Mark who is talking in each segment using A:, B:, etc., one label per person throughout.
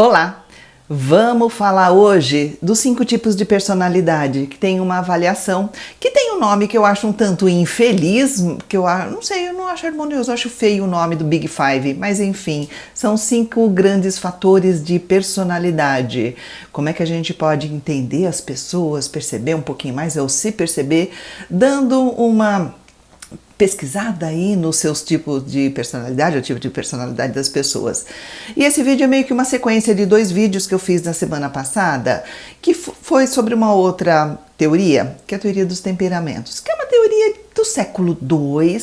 A: Olá! Vamos falar hoje dos 5 tipos de personalidade, que tem uma avaliação, que tem um nome que eu acho um tanto infeliz, que eu não sei, eu não acho harmonioso, eu acho feio o nome do Big Five, mas enfim, são 5 grandes fatores de personalidade. Como é que a gente pode entender as pessoas, perceber um pouquinho mais, ou se perceber, dando uma pesquisada aí nos seus tipos de personalidade, o tipo de personalidade das pessoas. E esse vídeo é meio que uma sequência de 2 vídeos que eu fiz na semana passada, que foi sobre uma outra teoria, que é a teoria dos temperamentos, que é uma teoria do século II,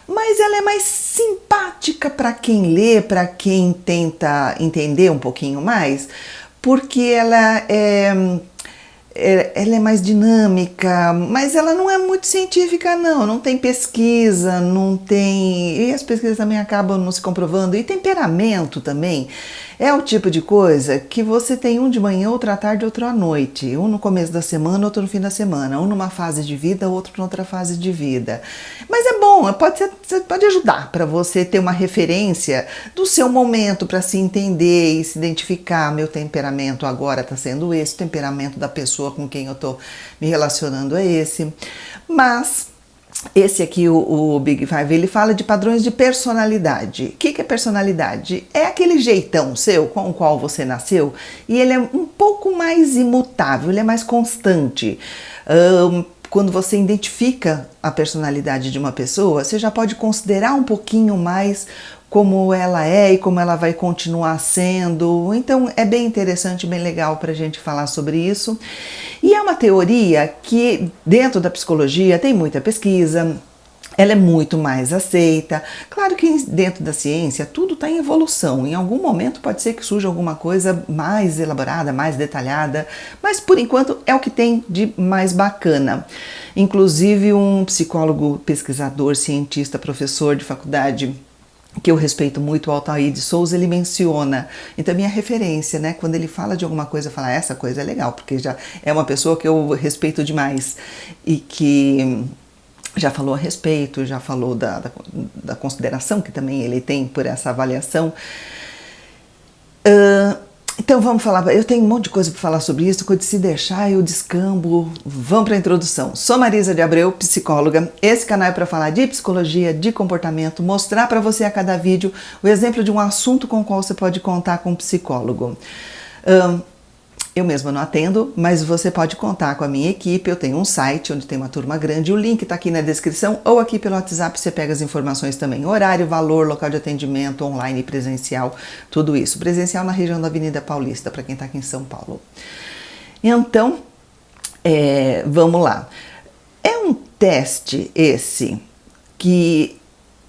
A: mas ela é mais simpática para quem lê, para quem tenta entender um pouquinho mais, porque ela é mais dinâmica, mas ela não é muito científica não tem pesquisa, e as pesquisas também acabam não se comprovando, e temperamento também é o tipo de coisa que você tem um de manhã, outro à tarde, outro à noite, um no começo da semana, outro no fim da semana, um numa fase de vida, outro noutra fase de vida, mas é bom, pode ajudar para você ter uma referência do seu momento, para se entender e se identificar. Meu temperamento agora está sendo esse, o temperamento da pessoa com quem eu estou me relacionando é esse. Mas esse aqui, o Big Five, ele fala de padrões de personalidade. O que é personalidade? É aquele jeitão seu com o qual você nasceu, e ele é um pouco mais imutável, ele é mais constante. Quando você identifica a personalidade de uma pessoa, você já pode considerar um pouquinho mais como ela é e como ela vai continuar sendo. Então é bem interessante, bem legal para a gente falar sobre isso. E é uma teoria que dentro da psicologia tem muita pesquisa, ela é muito mais aceita. Claro que dentro da ciência tudo está em evolução, em algum momento pode ser que surja alguma coisa mais elaborada, mais detalhada, mas por enquanto é o que tem de mais bacana. Inclusive um psicólogo, pesquisador, cientista, professor de faculdade, que eu respeito muito, o Altair de Souza, ele menciona, então minha referência, né, quando ele fala de alguma coisa, fala, essa coisa é legal, porque já é uma pessoa que eu respeito demais, e que já falou a respeito, já falou da consideração que também ele tem por essa avaliação. Então vamos falar, eu tenho um monte de coisa para falar sobre isso, quando se deixar eu descambo. Vamos para a introdução. Sou Marisa de Abreu, psicóloga. Esse canal é para falar de psicologia, de comportamento, mostrar para você a cada vídeo o exemplo de um assunto com o qual você pode contar com um psicólogo. Eu mesma não atendo, mas você pode contar com a minha equipe. Eu tenho um site onde tem uma turma grande, o link está aqui na descrição, ou aqui pelo WhatsApp você pega as informações também, horário, valor, local de atendimento, online, presencial, tudo isso. Presencial na região da Avenida Paulista, para quem está aqui em São Paulo. Então, vamos lá. É um teste esse que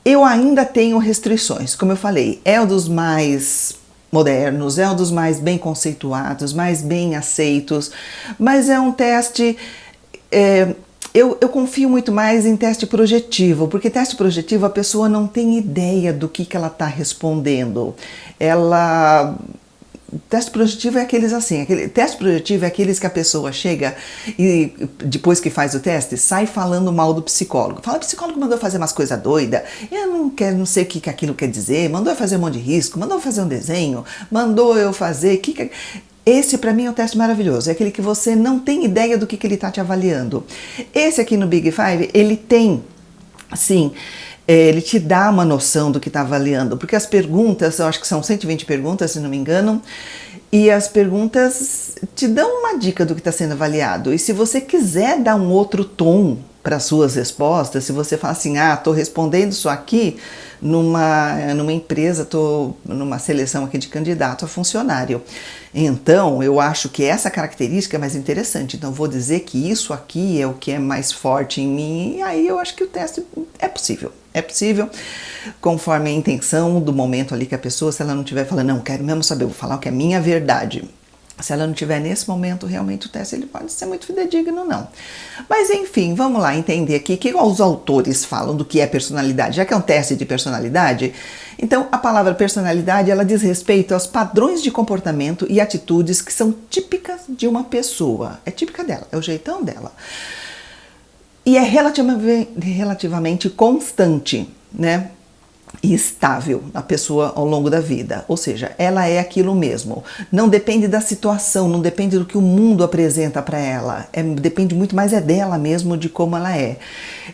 A: eu ainda tenho restrições, como eu falei, é um dos mais modernos, é um dos mais bem conceituados, mais bem aceitos, mas é um teste, eu confio muito mais em teste projetivo, porque teste projetivo a pessoa não tem ideia do que ela está respondendo. Teste projetivo é aqueles assim, teste projetivo é aqueles que a pessoa chega e depois que faz o teste, sai falando mal do psicólogo. Fala, o psicólogo mandou fazer umas coisas doidas, eu não sei o que aquilo quer dizer, mandou eu fazer um monte de risco, mandou eu fazer um desenho, mandou eu fazer... Esse para mim é um teste maravilhoso, é aquele que você não tem ideia do que ele está te avaliando. Esse aqui no Big Five, ele tem, assim... ele te dá uma noção do que está avaliando, porque as perguntas, eu acho que são 120 perguntas, se não me engano, e as perguntas te dão uma dica do que está sendo avaliado. E se você quiser dar um outro tom para as suas respostas, se você fala assim, estou respondendo isso aqui numa empresa, estou numa seleção aqui de candidato a funcionário. Então, eu acho que essa característica é mais interessante. Então, vou dizer que isso aqui é o que é mais forte em mim, e aí eu acho que o teste é possível. É possível, conforme a intenção do momento ali que a pessoa, se ela não estiver falando, não, quero mesmo saber, vou falar o que é minha verdade. Se ela não estiver nesse momento, realmente o teste ele pode ser muito fidedigno, não. Mas enfim, vamos lá entender aqui o que os autores falam do que é personalidade. Já que é um teste de personalidade, então a palavra personalidade ela diz respeito aos padrões de comportamento e atitudes que são típicas de uma pessoa. É típica dela, é o jeitão dela. E é relativamente constante, né? e estável na pessoa ao longo da vida, ou seja, ela é aquilo mesmo, não depende da situação, não depende do que o mundo apresenta para ela, depende muito mais dela mesmo, de como ela é.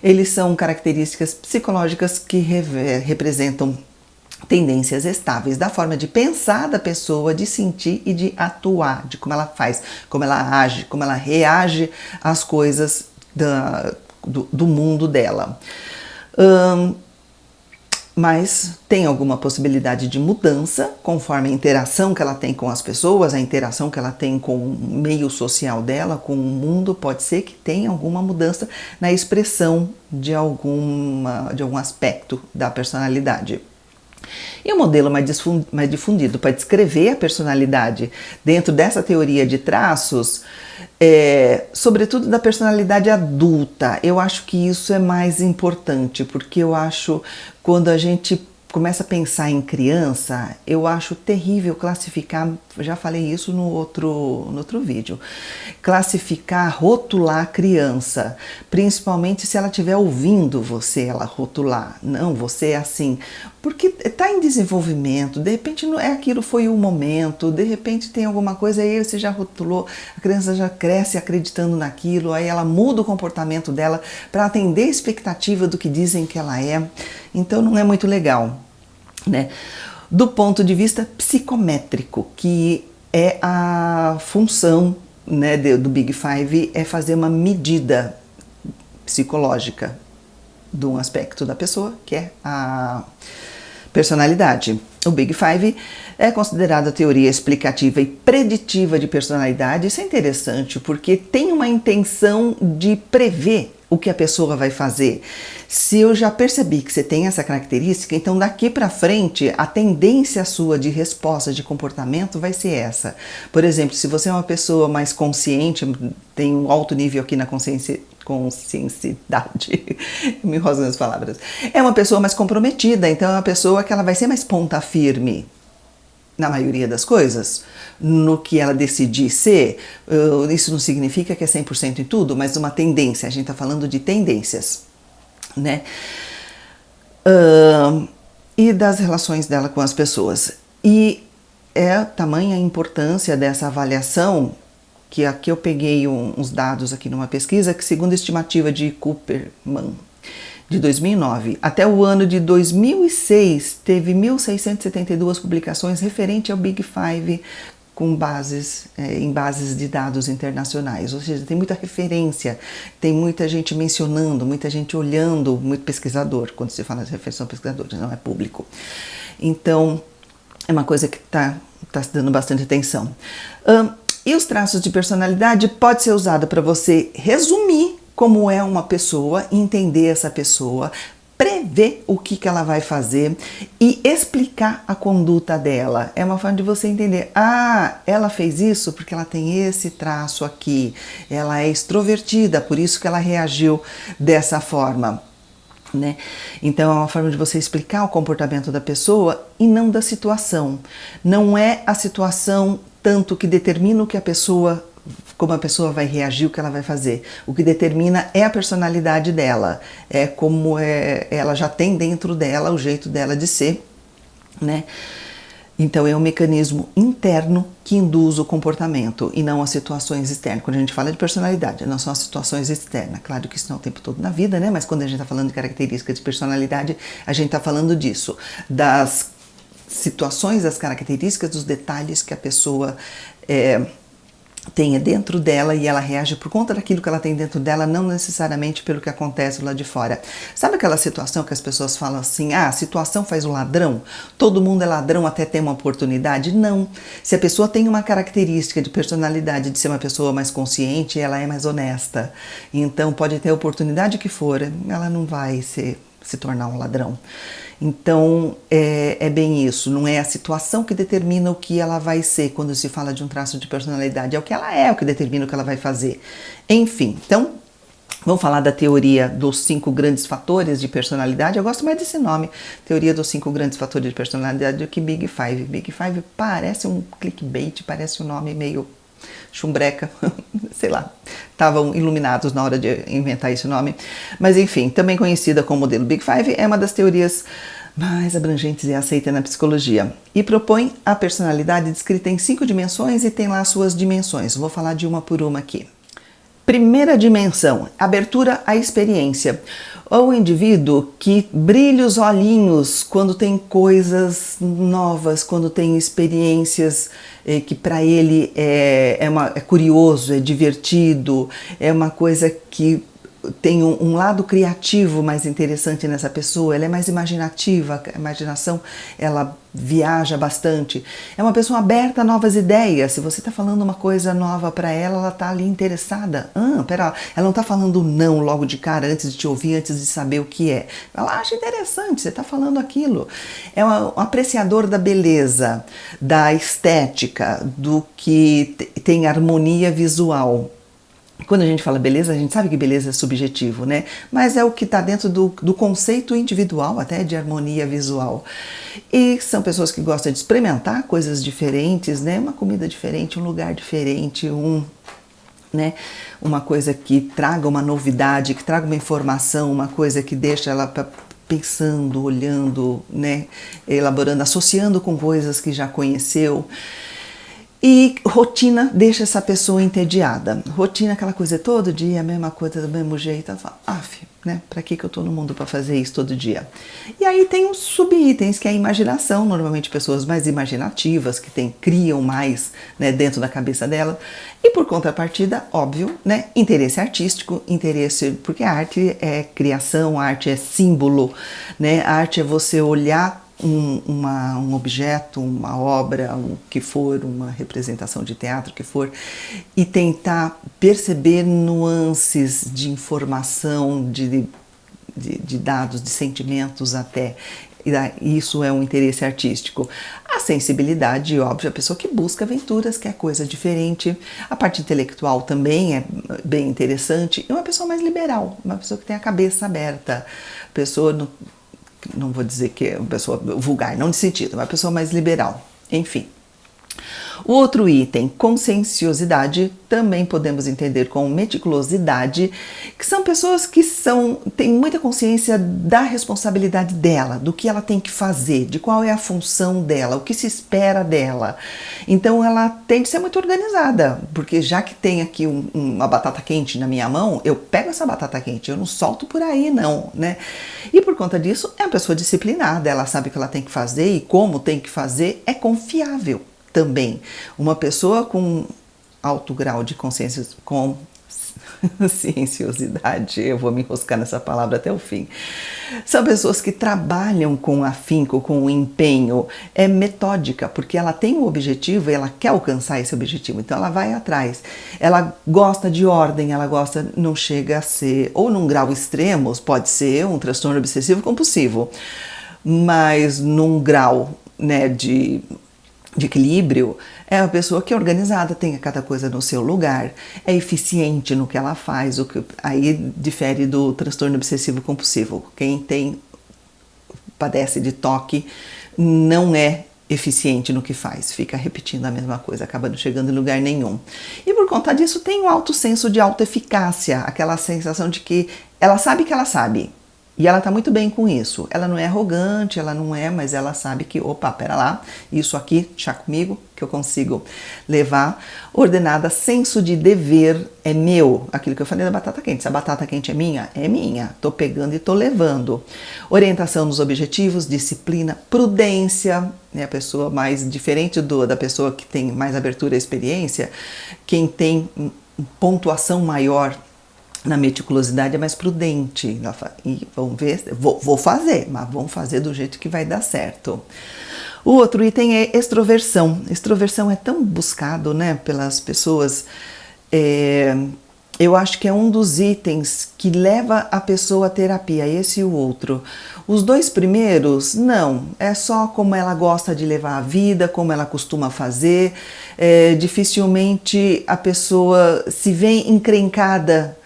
A: Eles são características psicológicas que representam tendências estáveis da forma de pensar da pessoa, de sentir e de atuar, de como ela faz, como ela age, como ela reage às coisas do mundo dela. Mas tem alguma possibilidade de mudança conforme a interação que ela tem com as pessoas, a interação que ela tem com o meio social dela, com o mundo, pode ser que tenha alguma mudança na expressão de algum aspecto da personalidade. E o modelo mais difundido para descrever a personalidade dentro dessa teoria de traços, sobretudo da personalidade adulta, eu acho que isso é mais importante, porque eu acho, quando a gente começa a pensar em criança, eu acho terrível classificar, já falei isso no outro vídeo, classificar, rotular a criança, principalmente se ela estiver ouvindo você, ela rotular, não, você é assim, porque está em desenvolvimento, de repente aquilo foi o momento, de repente tem alguma coisa, aí você já rotulou, a criança já cresce acreditando naquilo, aí ela muda o comportamento dela para atender a expectativa do que dizem que ela é, então não é muito legal. Né? Do ponto de vista psicométrico, que é a função, né, do Big Five, é fazer uma medida psicológica de um aspecto da pessoa, que é a personalidade. O Big Five é considerado a teoria explicativa e preditiva de personalidade. Isso é interessante porque tem uma intenção de prever o que a pessoa vai fazer. Se eu já percebi que você tem essa característica, então daqui para frente a tendência sua de resposta, de comportamento vai ser essa. Por exemplo, se você é uma pessoa mais consciente, tem um alto nível aqui na conscienciedade, me enrosam as palavras, é uma pessoa mais comprometida, então é uma pessoa que ela vai ser mais ponta firme na maioria das coisas, no que ela decidir ser. Isso não significa que é 100% em tudo, mas uma tendência, a gente está falando de tendências, né? E das relações dela com as pessoas. E é tamanha a importância dessa avaliação, que aqui eu peguei uns dados aqui numa pesquisa, que segundo a estimativa de Cooperman, de 2009, até o ano de 2006, teve 1.672 publicações referente ao Big Five, com bases, em bases de dados internacionais, ou seja, tem muita referência, tem muita gente mencionando, muita gente olhando, muito pesquisador, quando se fala de referência são pesquisadores, não é público. Então, é uma coisa que está se dando bastante atenção. E os traços de personalidade pode ser usado para você resumir como é uma pessoa, entender essa pessoa, prever o que ela vai fazer e explicar a conduta dela. É uma forma de você entender, ela fez isso porque ela tem esse traço aqui, ela é extrovertida, por isso que ela reagiu dessa forma. Né? Então é uma forma de você explicar o comportamento da pessoa e não da situação. Não é a situação tanto que determina o que como a pessoa vai reagir, o que ela vai fazer. O que determina é a personalidade dela, é como ela já tem dentro dela o jeito dela de ser, né? Então é um mecanismo interno que induz o comportamento e não as situações externas. Quando a gente fala de personalidade, não são as situações externas. Claro que isso não é o tempo todo na vida, né? Mas quando a gente está falando de características de personalidade, a gente está falando disso, das situações, das características, dos detalhes que a pessoa tenha dentro dela e ela reage por conta daquilo que ela tem dentro dela, não necessariamente pelo que acontece lá de fora. Sabe aquela situação que as pessoas falam assim, a situação faz o ladrão? Todo mundo é ladrão até ter uma oportunidade? Não. Se a pessoa tem uma característica de personalidade de ser uma pessoa mais consciente, ela é mais honesta. Então pode ter a oportunidade que for, ela não vai se tornar um ladrão. Então, é bem isso, não é a situação que determina o que ela vai ser quando se fala de um traço de personalidade, é o que ela é, o que determina o que ela vai fazer. Enfim, então, vamos falar da teoria dos 5 grandes fatores de personalidade. Eu gosto mais desse nome, teoria dos 5 grandes fatores de personalidade, do que Big Five. Big Five parece um clickbait, parece um nome meio chumbreca, sei lá, estavam iluminados na hora de inventar esse nome, mas enfim, também conhecida como modelo Big Five, é uma das teorias mais abrangentes e aceitas na psicologia. E propõe a personalidade descrita em 5 dimensões e tem lá as suas dimensões. Vou falar de uma por uma aqui. Primeira dimensão, abertura à experiência. O indivíduo que brilha os olhinhos quando tem coisas novas, quando tem experiências que para ele é curioso, é divertido, é uma coisa que tem um lado criativo mais interessante nessa pessoa, ela é mais imaginativa, a imaginação ela viaja bastante, é uma pessoa aberta a novas ideias. Se você está falando uma coisa nova para ela, ela está ali interessada. Pera, ela não está falando não logo de cara, antes de te ouvir, antes de saber o que é. Ela acha interessante, você está falando aquilo. É um apreciador da beleza, da estética, do que tem harmonia visual. Quando a gente fala beleza, a gente sabe que beleza é subjetivo, né? Mas é o que está dentro do conceito individual, até de harmonia visual. E são pessoas que gostam de experimentar coisas diferentes, né? Uma comida diferente, um lugar diferente, uma coisa que traga uma novidade, que traga uma informação, uma coisa que deixa ela pensando, olhando, né? Elaborando, associando com coisas que já conheceu. E rotina deixa essa pessoa entediada. Rotina, aquela coisa todo dia, a mesma coisa, do mesmo jeito. Ela fala, né? Pra que eu tô no mundo para fazer isso todo dia? E aí tem os subitens, que é a imaginação. Normalmente pessoas mais imaginativas, que criam mais, né, dentro da cabeça dela. E por contrapartida, óbvio, né? Interesse artístico, porque a arte é criação, a arte é símbolo, né? A arte é você olhar um objeto, uma obra, o que for, uma representação de teatro, o que for, e tentar perceber nuances de informação, de dados, de sentimentos até. Isso é um interesse artístico. A sensibilidade, óbvio, a pessoa que busca aventuras, quer coisa diferente. A parte intelectual também é bem interessante. E uma pessoa mais liberal, uma pessoa que tem a cabeça aberta, pessoa... Não vou dizer que é uma pessoa vulgar, não de sentido, uma pessoa mais liberal, enfim. O outro item, conscienciosidade, também podemos entender como meticulosidade, que são pessoas que têm muita consciência da responsabilidade dela, do que ela tem que fazer, de qual é a função dela, o que se espera dela. Então ela tem de ser muito organizada, porque já que tem aqui uma batata quente na minha mão, eu pego essa batata quente, eu não solto por aí não, né? E por conta disso é uma pessoa disciplinada, ela sabe o que ela tem que fazer e como tem que fazer, é confiável. Também, uma pessoa com alto grau de conscienciosidade, eu vou me enroscar nessa palavra até o fim, são pessoas que trabalham com afinco, com empenho, é metódica, porque ela tem um objetivo e ela quer alcançar esse objetivo, então ela vai atrás, ela gosta de ordem, ela gosta, não chega a ser, ou num grau extremo, pode ser um transtorno obsessivo compulsivo, mas num grau, né, de equilíbrio, é uma pessoa que é organizada, tem cada coisa no seu lugar, é eficiente no que ela faz, aí difere do transtorno obsessivo compulsivo. Quem padece de toque não é eficiente no que faz, fica repetindo a mesma coisa, acaba não chegando em lugar nenhum. E por conta disso tem um alto senso de autoeficácia, aquela sensação de que ela sabe que ela sabe. E ela está muito bem com isso. Ela não é arrogante, ela não é, mas ela sabe que, opa, pera lá, isso aqui, deixa comigo, que eu consigo levar. Ordenada, senso de dever é meu. Aquilo que eu falei da batata quente. Se a batata quente é minha, tô pegando e tô levando. Orientação nos objetivos, disciplina, prudência, né? A pessoa mais diferente da pessoa que tem mais abertura à experiência, quem tem pontuação maior na meticulosidade é mais prudente. E vamos ver, vou fazer, mas vamos fazer do jeito que vai dar certo. O outro item é extroversão. Extroversão é tão buscado, né, pelas pessoas. Eu acho que é um dos itens que leva a pessoa à terapia, esse e o outro. Os dois primeiros, não. É só como ela gosta de levar a vida, como ela costuma fazer. Dificilmente a pessoa se vê encrencada.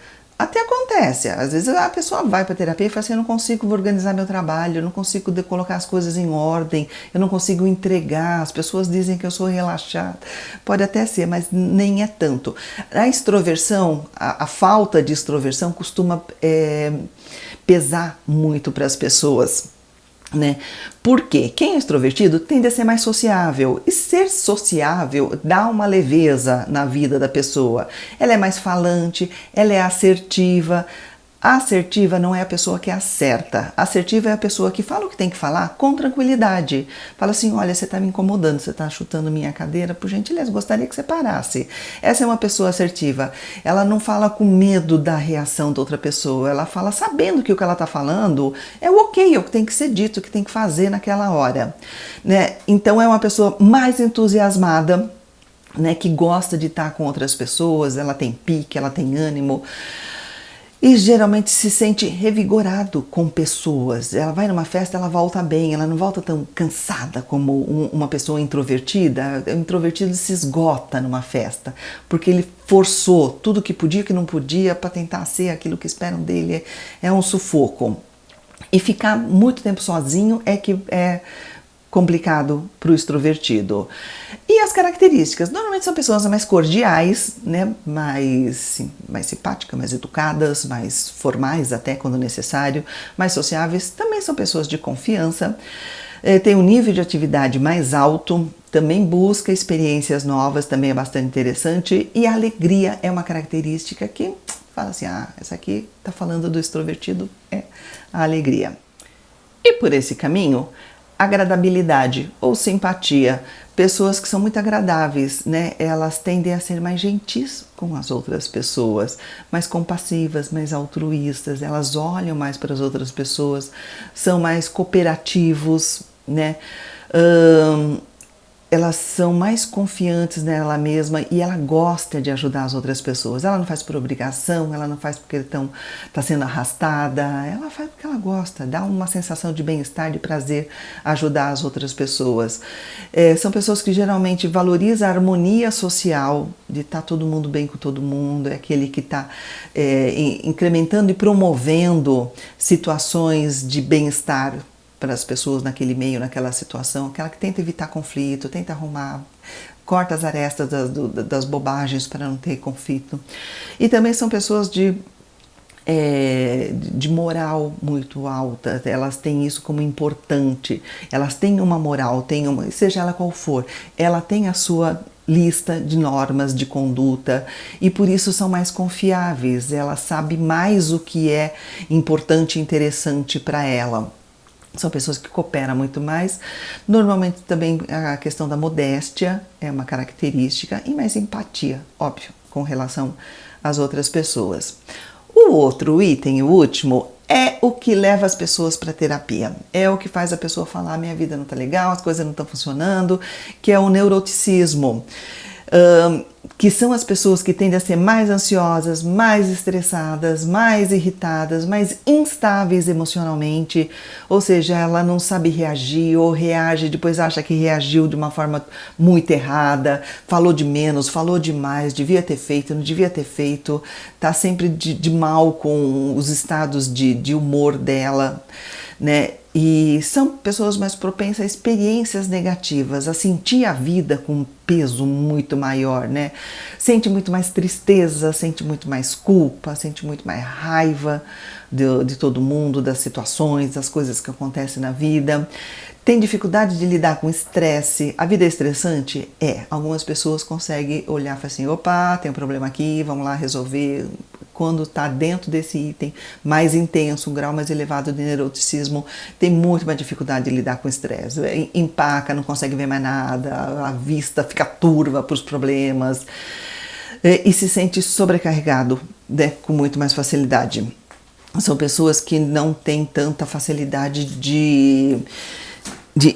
A: Até acontece, às vezes a pessoa vai para a terapia e fala assim, eu não consigo organizar meu trabalho, eu não consigo colocar as coisas em ordem, eu não consigo entregar, as pessoas dizem que eu sou relaxada. Pode até ser, mas nem é tanto. A extroversão, a falta de extroversão costuma pesar muito para as pessoas. né? Porque quem é extrovertido tende a ser mais sociável, e ser sociável dá uma leveza na vida da pessoa. Ela é mais falante, ela é assertiva. A assertiva não é a pessoa que acerta. A assertiva é a pessoa que fala o que tem que falar com tranquilidade. Fala assim, olha, você está me incomodando, você está chutando minha cadeira, por gentileza, gostaria que você parasse. Essa é uma pessoa assertiva. Ela não fala com medo da reação da outra pessoa, ela fala sabendo que o que ela está falando é o ok, é o que tem que ser dito, o que tem que fazer naquela hora, né? Então é uma pessoa mais entusiasmada, né, que gosta de estar com outras pessoas, ela tem pique, ela tem ânimo. E geralmente se sente revigorado com pessoas. Ela vai numa festa, ela volta bem, ela não volta tão cansada como uma pessoa introvertida. O introvertido se esgota numa festa, porque ele forçou tudo que podia e que não podia para tentar ser aquilo que esperam dele. É um sufoco. E ficar muito tempo sozinho é que é complicado para o extrovertido. E as características? Normalmente são pessoas mais cordiais, né? mais simpáticas, mais educadas, mais formais até quando necessário, mais sociáveis. Também são pessoas de confiança, tem um nível de atividade mais alto, também busca experiências novas, também é bastante interessante. E a alegria é uma característica que fala assim, essa aqui está falando do extrovertido, é a alegria. E por esse caminho, agradabilidade ou simpatia. Pessoas que são muito agradáveis, né? Elas tendem a ser mais gentis com as outras pessoas, mais compassivas, mais altruístas, elas olham mais para as outras pessoas, são mais cooperativos, né? Elas são mais confiantes nela mesma e ela gosta de ajudar as outras pessoas. Ela não faz por obrigação, ela não faz porque está sendo arrastada, ela faz porque ela gosta, dá uma sensação de bem-estar, de prazer ajudar as outras pessoas. São pessoas que geralmente valorizam a harmonia social, de estar todo mundo bem com todo mundo, é aquele que está incrementando e promovendo situações de bem-estar para as pessoas naquele meio, naquela situação, aquela que tenta evitar conflito, tenta arrumar, corta as arestas das bobagens para não ter conflito. E também são pessoas de moral muito alta, elas têm isso como importante, elas têm uma moral, seja ela qual for, ela tem a sua lista de normas de conduta e por isso são mais confiáveis, ela sabe mais o que é importante e interessante para ela. São pessoas que cooperam muito mais. Normalmente também a questão da modéstia é uma característica e mais empatia, óbvio, com relação às outras pessoas. O outro item, o último, é o que leva as pessoas para terapia. É o que faz a pessoa falar, minha vida não está legal, as coisas não estão funcionando, que é o neuroticismo. Que são as pessoas que tendem a ser mais ansiosas, mais estressadas, mais irritadas, mais instáveis emocionalmente, ou seja, ela não sabe reagir ou reage, depois acha que reagiu de uma forma muito errada, falou de menos, falou demais, devia ter feito, não devia ter feito, tá sempre de mal com os estados de humor dela, né? E são pessoas mais propensas a experiências negativas, a sentir a vida com um peso muito maior, né? Sente muito mais tristeza, sente muito mais culpa, sente muito mais raiva de todo mundo, das situações, das coisas que acontecem na vida. Tem dificuldade de lidar com estresse. A vida é estressante? É. Algumas pessoas conseguem olhar e falar assim, opa, tem um problema aqui, vamos lá resolver. Quando está dentro desse item mais intenso, um grau mais elevado de neuroticismo, tem muito mais dificuldade de lidar com estresse. Empaca, não consegue ver mais nada, a vista fica turva para os problemas e se sente sobrecarregado, né, com muito mais facilidade. São pessoas que não têm tanta facilidade de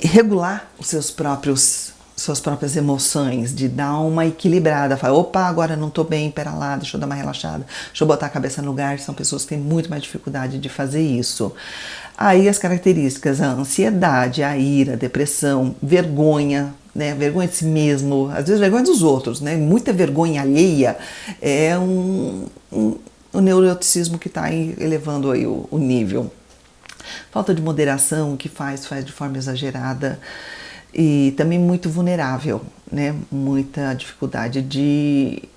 A: regular os suas próprias emoções, de dar uma equilibrada, falar, opa, agora não tô bem, pera lá, deixa eu dar uma relaxada, deixa eu botar a cabeça no lugar. São pessoas que têm muito mais dificuldade de fazer isso. Aí as características, a ansiedade, a ira, a depressão, vergonha, né, vergonha de si mesmo, às vezes vergonha dos outros, né, muita vergonha alheia é o neuroticismo que está elevando aí o nível. Falta de moderação, que faz de forma exagerada. E também muito vulnerável, né? Muita dificuldade de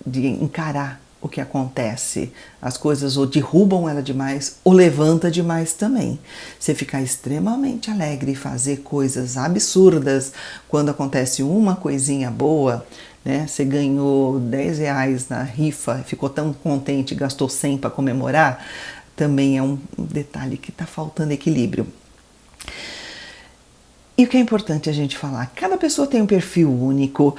A: encarar o que acontece. As coisas ou derrubam ela demais ou levanta demais também. Você ficar extremamente alegre e fazer coisas absurdas quando acontece uma coisinha boa, né? Você ganhou R$10 na rifa, ficou tão contente, gastou 100 para comemorar, também é um detalhe que está faltando equilíbrio. E o que é importante a gente falar, cada pessoa tem um perfil único.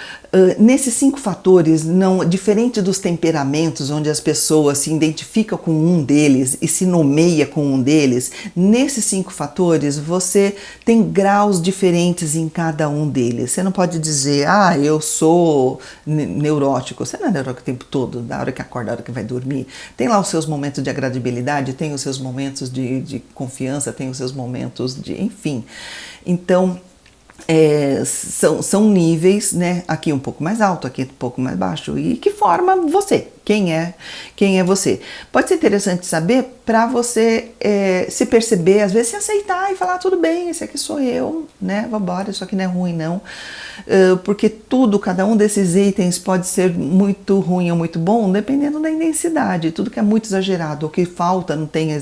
A: Nesses 5 fatores, não diferente dos temperamentos, onde as pessoas se identificam com um deles e se nomeia com um deles, nesses 5 fatores você tem graus diferentes em cada um deles. Você não pode dizer, eu sou neurótico. Você não é neurótico o tempo todo, da hora que acorda, da hora que vai dormir. Tem lá os seus momentos de agradabilidade, tem os seus momentos de confiança, tem os seus momentos de, enfim. Então, são níveis, né? Aqui um pouco mais alto, aqui um pouco mais baixo, e que forma você, quem é você. Pode ser interessante saber para você se perceber, às vezes se aceitar e falar, tudo bem, esse aqui sou eu, né? Vambora, isso aqui não é ruim não, porque cada um desses itens pode ser muito ruim ou muito bom, dependendo da intensidade. Tudo que é muito exagerado, ou que falta, não tem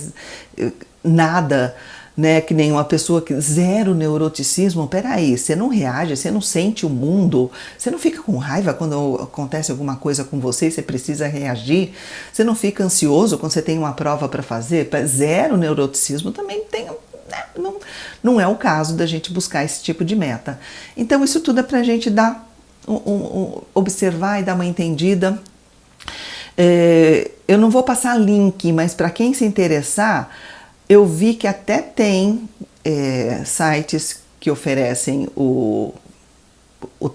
A: nada, né, que nem uma pessoa que zero neuroticismo, peraí, você não reage, você não sente o mundo, você não fica com raiva quando acontece alguma coisa com você e você precisa reagir, você não fica ansioso quando você tem uma prova para fazer, zero neuroticismo também tem, né, não é o caso da gente buscar esse tipo de meta. Então isso tudo é pra gente dar, observar e dar uma entendida. Eu não vou passar link, mas para quem se interessar, eu vi que até tem sites que oferecem o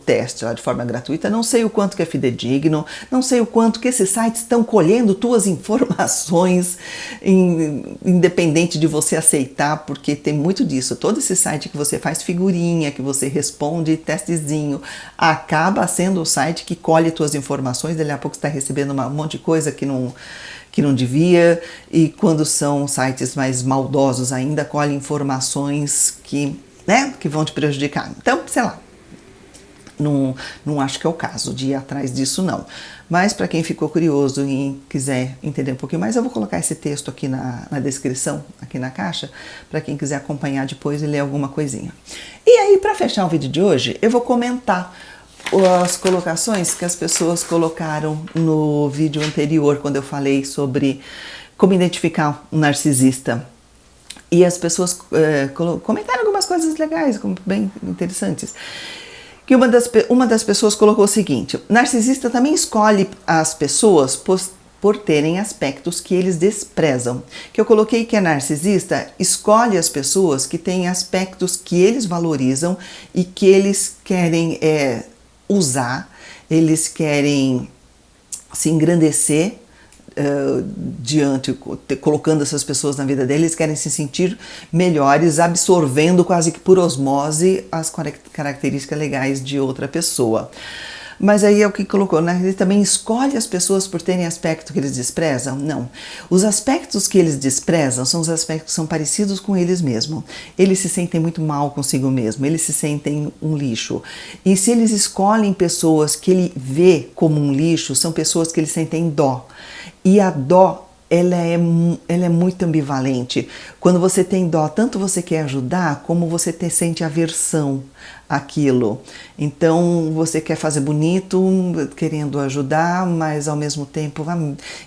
A: teste lá de forma gratuita. Não sei o quanto que é fidedigno, não sei o quanto que esses sites estão colhendo tuas informações, independente de você aceitar, porque tem muito disso. Todo esse site que você faz figurinha, que você responde testezinho, acaba sendo o site que colhe tuas informações, dali a pouco você está recebendo um monte de coisa que não devia, e quando são sites mais maldosos ainda, colhem informações que vão te prejudicar. Então, sei lá, não acho que é o caso de ir atrás disso não. Mas para quem ficou curioso e quiser entender um pouquinho mais, eu vou colocar esse texto aqui na descrição, aqui na caixa, para quem quiser acompanhar depois e ler alguma coisinha. E aí, para fechar o vídeo de hoje, eu vou comentar as colocações que as pessoas colocaram no vídeo anterior, quando eu falei sobre como identificar um narcisista. E as pessoas comentaram algumas coisas legais, bem interessantes. Que uma das pessoas colocou o seguinte: narcisista também escolhe as pessoas por terem aspectos que eles desprezam. Que eu coloquei que é narcisista, escolhe as pessoas que têm aspectos que eles valorizam e que eles querem usar, eles querem se engrandecer colocando essas pessoas na vida deles, querem se sentir melhores, absorvendo quase que por osmose as características legais de outra pessoa. Mas aí é o que colocou, né? Ele também escolhe as pessoas por terem aspectos que eles desprezam? Não. Os aspectos que eles desprezam são os aspectos que são parecidos com eles mesmos. Eles se sentem muito mal consigo mesmo, eles se sentem um lixo. E se eles escolhem pessoas que ele vê como um lixo, são pessoas que eles sentem dó. E a dó, ela é muito ambivalente. Quando você tem dó, tanto você quer ajudar, como você sente aversão àquilo. Então, você quer fazer bonito, querendo ajudar, mas ao mesmo tempo,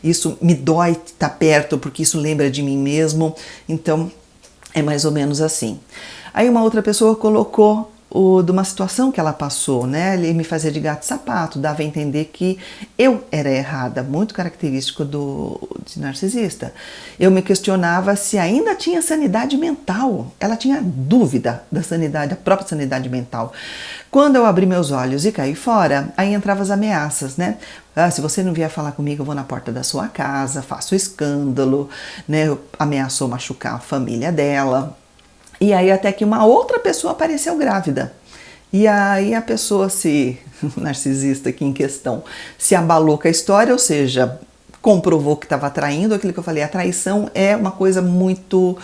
A: isso me dói estar perto, porque isso lembra de mim mesmo. Então, é mais ou menos assim. Aí uma outra pessoa colocou de uma situação que ela passou, né? Ele me fazia de gato e sapato, dava a entender que eu era errada, muito característico de narcisista. Eu me questionava se ainda tinha sanidade mental. Ela tinha dúvida da sanidade, da própria sanidade mental. Quando eu abri meus olhos e caí fora, aí entravam as ameaças, né? Se você não vier falar comigo, eu vou na porta da sua casa, faço escândalo, né? Ameaçou machucar a família dela. E aí até que uma outra pessoa apareceu grávida. E aí a pessoa o narcisista aqui em questão, se abalou com a história, ou seja, comprovou que estava traindo, aquilo que eu falei, a traição é uma coisa muito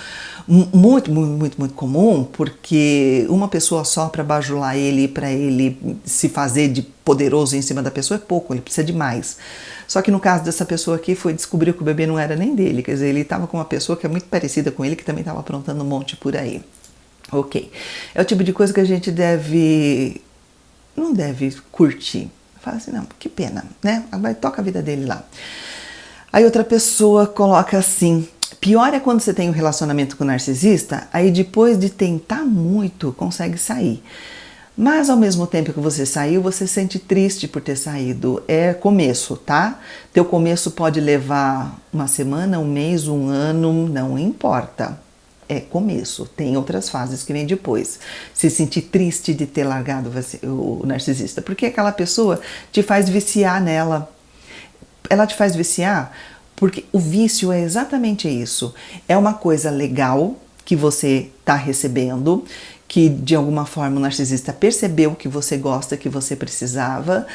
A: comum, porque uma pessoa só para bajular ele, para ele se fazer de poderoso em cima da pessoa é pouco, ele precisa de mais. Só que no caso dessa pessoa aqui, foi descobrir que o bebê não era nem dele, quer dizer, ele estava com uma pessoa que é muito parecida com ele, que também estava aprontando um monte por aí. Ok, é o tipo de coisa que a gente não deve curtir. Fala assim, não, que pena, né? Vai, toca a vida dele lá. Aí outra pessoa coloca assim, pior é quando você tem um relacionamento com o narcisista, aí depois de tentar muito, consegue sair. Mas ao mesmo tempo que você saiu, você se sente triste por ter saído. É começo, tá? Teu começo pode levar uma semana, um mês, um ano, não importa. É começo, tem outras fases que vem depois. Se sentir triste de ter largado o narcisista, porque aquela pessoa te faz viciar nela. Ela te faz viciar porque o vício é exatamente isso. É uma coisa legal que você está recebendo, que de alguma forma o narcisista percebeu que você gosta, que você precisava,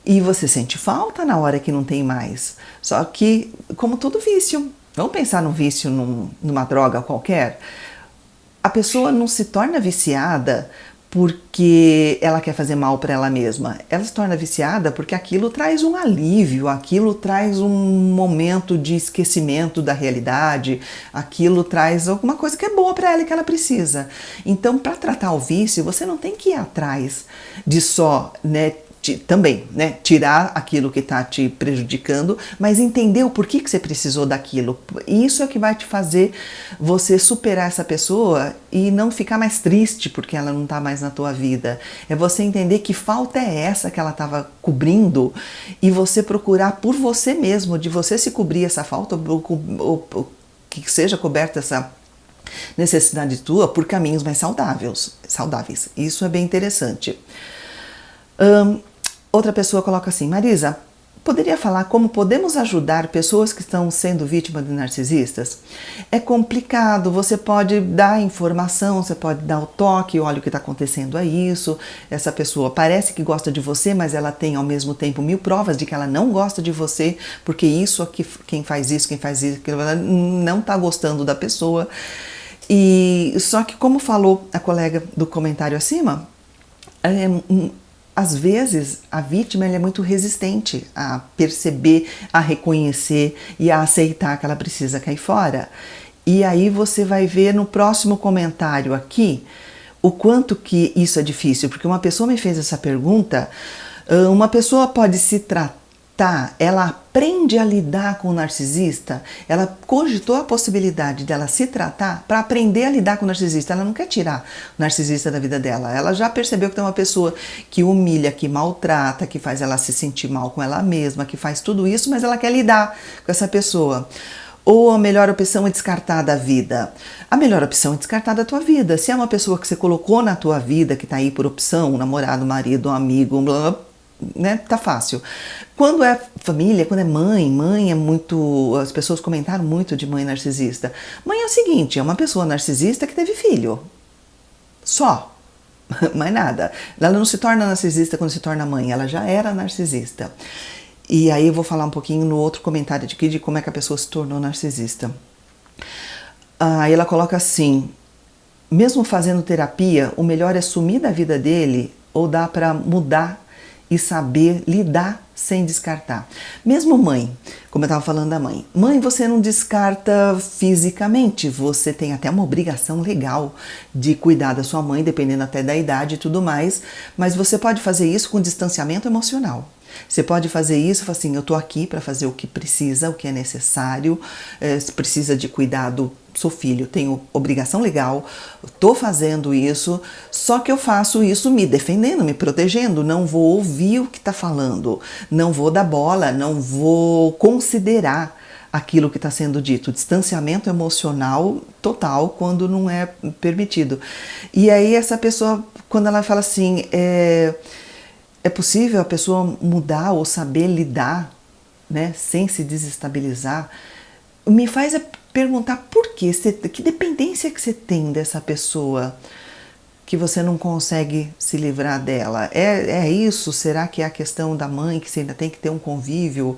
A: e você sente falta na hora que não tem mais. Só que, como todo vício, vamos pensar num vício, numa droga qualquer, a pessoa não se torna viciada porque ela quer fazer mal para ela mesma. Ela se torna viciada porque aquilo traz um alívio, aquilo traz um momento de esquecimento da realidade, aquilo traz alguma coisa que é boa para ela e que ela precisa. Então, para tratar o vício, você não tem que ir atrás de só, né, também, né, tirar aquilo que está te prejudicando, mas entender o porquê que você precisou daquilo. Isso é o que vai te fazer você superar essa pessoa e não ficar mais triste porque ela não está mais na tua vida. É você entender que falta é essa que ela estava cobrindo e você procurar por você mesmo, de você se cobrir essa falta, ou que seja coberta essa necessidade tua por caminhos mais saudáveis. Isso é bem interessante. Outra pessoa coloca assim, Marisa, poderia falar como podemos ajudar pessoas que estão sendo vítimas de narcisistas? É complicado, você pode dar informação, você pode dar o toque, olha o que está acontecendo a isso, essa pessoa parece que gosta de você, mas ela tem ao mesmo tempo 1000 provas de que ela não gosta de você, porque isso aqui, quem faz isso, não está gostando da pessoa. E só que como falou a colega do comentário acima, às vezes a vítima é muito resistente a perceber, a reconhecer e a aceitar que ela precisa cair fora. E aí você vai ver no próximo comentário aqui o quanto que isso é difícil, porque uma pessoa me fez essa pergunta, uma pessoa pode se tratar, ela aprende a lidar com o narcisista, ela cogitou a possibilidade dela se tratar para aprender a lidar com o narcisista, ela não quer tirar o narcisista da vida dela, ela já percebeu que tem uma pessoa que humilha, que maltrata, que faz ela se sentir mal com ela mesma, que faz tudo isso, mas ela quer lidar com essa pessoa. Ou a melhor opção é descartar da vida? A melhor opção é descartar da tua vida. Se é uma pessoa que você colocou na tua vida, que está aí por opção, um namorado, um marido, um amigo, blá, blá, né, tá fácil. Quando é família, quando é mãe é muito, as pessoas comentaram muito de mãe narcisista. Mãe é o seguinte, é uma pessoa narcisista que teve filho. Só. Mais nada. Ela não se torna narcisista quando se torna mãe, ela já era narcisista. E aí eu vou falar um pouquinho no outro comentário aqui de como é que a pessoa se tornou narcisista. Aí ela coloca assim, mesmo fazendo terapia, o melhor é sumir da vida dele ou dá para mudar e saber lidar sem descartar. Mesmo mãe, como eu estava falando da mãe, você não descarta fisicamente, você tem até uma obrigação legal de cuidar da sua mãe, dependendo até da idade e tudo mais, mas você pode fazer isso com distanciamento emocional. Você pode fazer isso, falar assim, eu tô aqui para fazer o que precisa, o que é necessário, se precisa de cuidado, sou filho, tenho obrigação legal, tô fazendo isso, só que eu faço isso me defendendo, me protegendo, não vou ouvir o que tá falando, não vou dar bola, não vou considerar aquilo que está sendo dito, distanciamento emocional total quando não é permitido. E aí essa pessoa, quando ela fala assim, é possível a pessoa mudar ou saber lidar, né, sem se desestabilizar? Me faz perguntar por quê, que dependência que você tem dessa pessoa? que você não consegue se livrar dela. É isso? Será que é a questão da mãe, que você ainda tem que ter um convívio,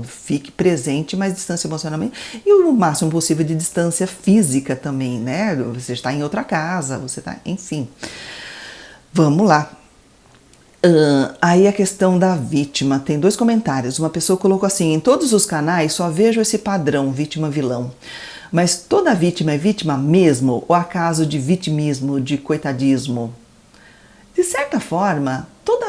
A: fique presente, mas distância emocionalmente, e o máximo possível de distância física também, né? Você está em outra casa, você está, enfim. Vamos lá. Aí a questão da vítima, tem 2 comentários. Uma pessoa colocou assim: em todos os canais só vejo esse padrão, vítima-vilão. Mas toda vítima é vítima mesmo? Ou há caso de vitimismo, de coitadismo? De certa forma, todo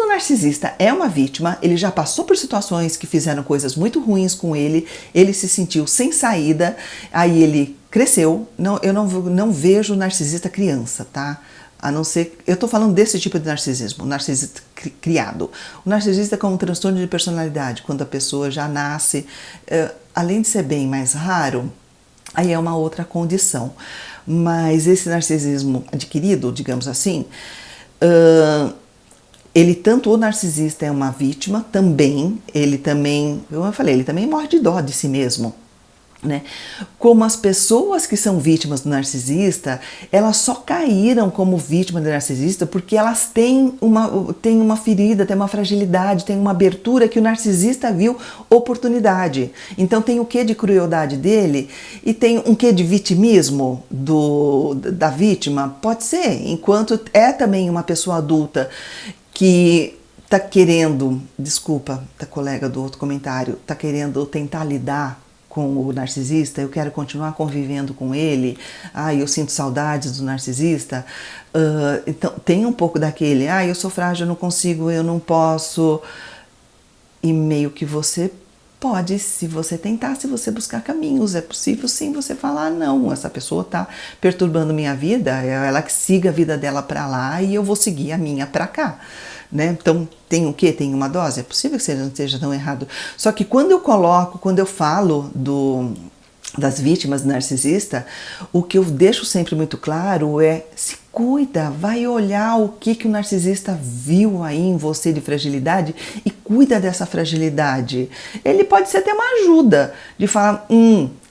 A: narcisista é uma vítima, ele já passou por situações que fizeram coisas muito ruins com ele se sentiu sem saída, aí ele cresceu. Não, eu não vejo narcisista criança, tá? A não ser, eu tô falando desse tipo de narcisismo, o narcisista criado. O narcisista é como um transtorno de personalidade, quando a pessoa já nasce, além de ser bem mais raro, aí é uma outra condição. Mas esse narcisismo adquirido, digamos assim, o narcisista é uma vítima também, como eu falei, ele também morre de dó de si mesmo. Né? Como as pessoas que são vítimas do narcisista, elas só caíram como vítima do narcisista porque elas têm uma ferida, têm uma fragilidade, têm uma abertura que o narcisista viu oportunidade. Então tem o quê de crueldade dele e tem um quê de vitimismo da vítima? Pode ser, enquanto é também uma pessoa adulta que está querendo, desculpa, da colega do outro comentário, está querendo tentar lidar com o narcisista, eu quero continuar convivendo com ele, eu sinto saudades do narcisista, então tem um pouco daquele, eu sou frágil, eu não consigo, eu não posso, e meio que você pode, se você tentar, se você buscar caminhos, é possível sim você falar, não, essa pessoa está perturbando minha vida, ela que siga a vida dela para lá e eu vou seguir a minha para cá. Né? Então tem o quê? Tem uma dose? É possível que não esteja tão errado. Só que quando eu falo das vítimas narcisista, o que eu deixo sempre muito claro é: se cuida, vai olhar o que o narcisista viu aí em você de fragilidade e cuida dessa fragilidade. Ele pode ser até uma ajuda de falar,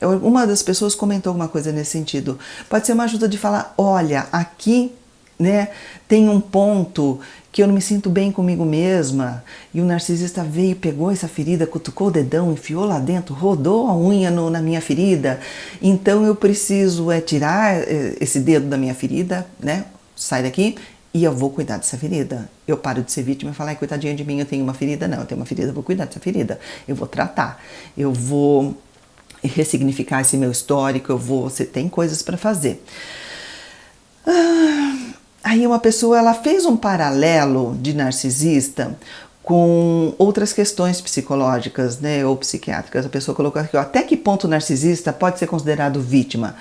A: uma das pessoas comentou alguma coisa nesse sentido, pode ser uma ajuda de falar, olha, aqui, né, tem um ponto que eu não me sinto bem comigo mesma, e o narcisista veio, pegou essa ferida, cutucou o dedão, enfiou lá dentro, rodou a unha na minha ferida, então eu preciso tirar esse dedo da minha ferida, né, sai daqui, e eu vou cuidar dessa ferida. Eu paro de ser vítima e falar, coitadinha de mim, eu tenho uma ferida. Não, eu tenho uma ferida, eu vou cuidar dessa ferida, eu vou tratar, eu vou ressignificar esse meu histórico, você tem coisas para fazer. Aí uma pessoa, ela fez um paralelo de narcisista com outras questões psicológicas, né, ou psiquiátricas. A pessoa colocou aqui, até que ponto o narcisista pode ser considerado vítima?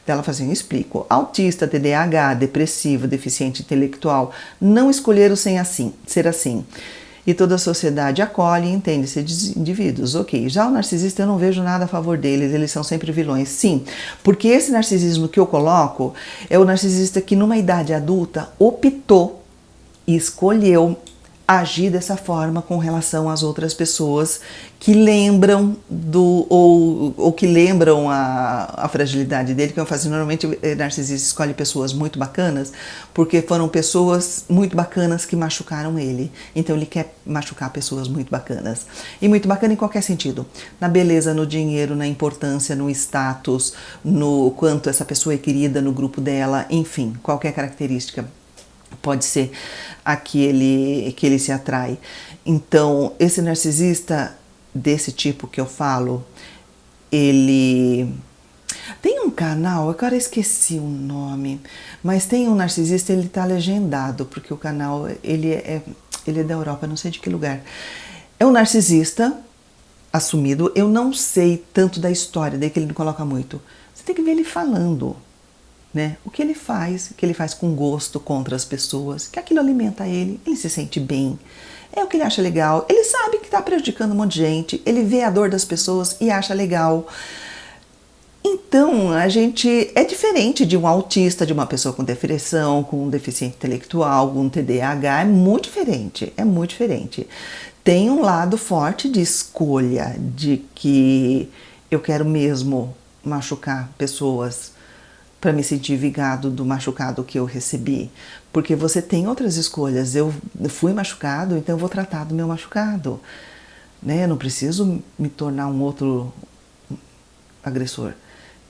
A: Ela fala assim, eu explico. Autista, TDAH, depressivo, deficiente intelectual, não escolheram ser assim. E toda a sociedade acolhe e entende esses indivíduos. Ok, já o narcisista eu não vejo nada a favor deles, eles são sempre vilões. Sim, porque esse narcisismo que eu coloco é o narcisista que numa idade adulta optou e escolheu agir dessa forma com relação às outras pessoas que lembram ou que lembram a fragilidade dele, que eu faço normalmente. O narcisista escolhe pessoas muito bacanas porque foram pessoas muito bacanas que machucaram ele, então ele quer machucar pessoas muito bacanas, e muito bacana em qualquer sentido, na beleza, no dinheiro, na importância, no status, no quanto essa pessoa é querida no grupo dela, enfim, qualquer característica pode ser a que ele se atrai. Então, esse narcisista desse tipo que eu falo, ele tem um canal, agora esqueci o nome, mas tem um narcisista, ele tá legendado, porque o canal, ele é da Europa, não sei de que lugar. É um narcisista assumido, eu não sei tanto da história, daí que ele não coloca muito. Você tem que ver ele falando. Né? O que ele faz com gosto contra as pessoas, que aquilo alimenta ele se sente bem, é o que ele acha legal, ele sabe que está prejudicando um monte de gente, ele vê a dor das pessoas e acha legal. Então, é diferente de um autista, de uma pessoa com depressão, com um deficiente intelectual, com um TDAH, é muito diferente. Tem um lado forte de escolha, de que eu quero mesmo machucar pessoas, para me sentir vingado do machucado que eu recebi, porque você tem outras escolhas. Eu fui machucado, então eu vou tratar do meu machucado, né? Eu não preciso me tornar um outro agressor.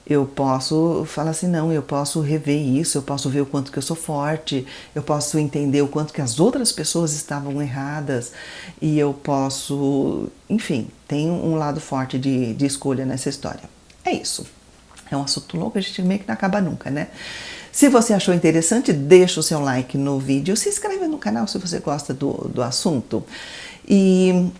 A: Eu posso falar assim, não, eu posso rever isso, eu posso ver o quanto que eu sou forte, eu posso entender o quanto que as outras pessoas estavam erradas e eu posso, enfim, tem um lado forte de escolha nessa história. É isso. É um assunto longo, a gente meio que não acaba nunca, né? Se você achou interessante, deixa o seu like no vídeo, se inscreve no canal se você gosta do assunto. E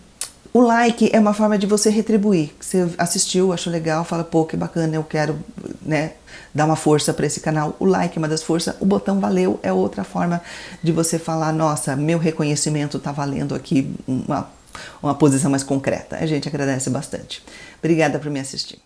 A: o like é uma forma de você retribuir. Você assistiu, achou legal, fala, pô, que bacana, eu quero, né, dar uma força para esse canal. O like é uma das forças, o botão valeu é outra forma de você falar, nossa, meu reconhecimento tá valendo aqui uma posição mais concreta. A gente agradece bastante. Obrigada por me assistir.